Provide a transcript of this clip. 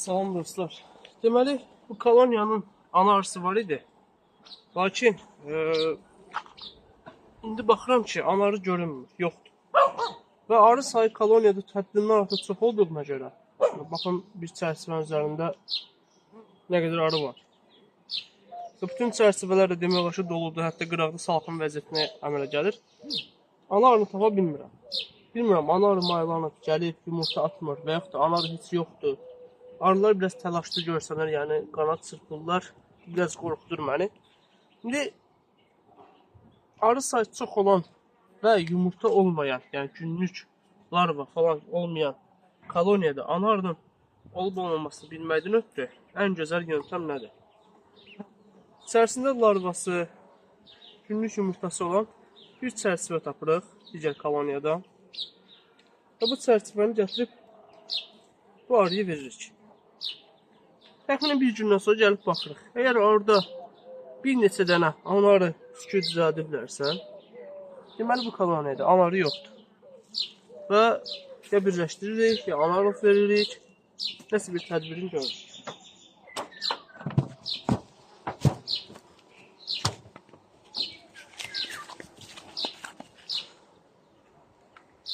Salam dostlar. Deməli, bu koloniyanın ana arısı var idi. Lakin indi baxıram ki, ana arı görünmür, yoxdur. Və arı sayı koloniyada həddindən artıq çox olduğuna görə, baxın bir çərçivənin üzərində nə qədər arı var. Və bütün çərçivələr də demək olar ki, doludur, hətta qıraqda salxım vəziyyətinə əmələ gəlir. Ana arını tapa bilmirəm. Bilmirəm, ana arı maylarına gəlib, yumurta atmır və yaxud da ana arı heç yoxdur. Arılar biraz təlaşlı görsənər, yəni qanad çırpırlar, biraz qorxudur məni. İndi arı sayı çox olan və yumurta olmayan, yəni günlük larva falan olmayan koloniyada ana arının olub-olmamasını bilməkdən ötürü ən gözəl yöntəm nədir? İçərisində larvası, günlük yumurtası olan bir çərçivə tapırıq digər koloniyada və bu çərçivəni gətirib bu arıya veririk. Təxminən bir gündən sonra gəlib baxırıq. Əgər orada bir neçə dənə ana arı sükut düzəldiblərsə, deməli bu koloniyada ana arı yoxdur. Və ya birləşdiririk, ya ana arı veririk, nəsə bir tədbirini görürük.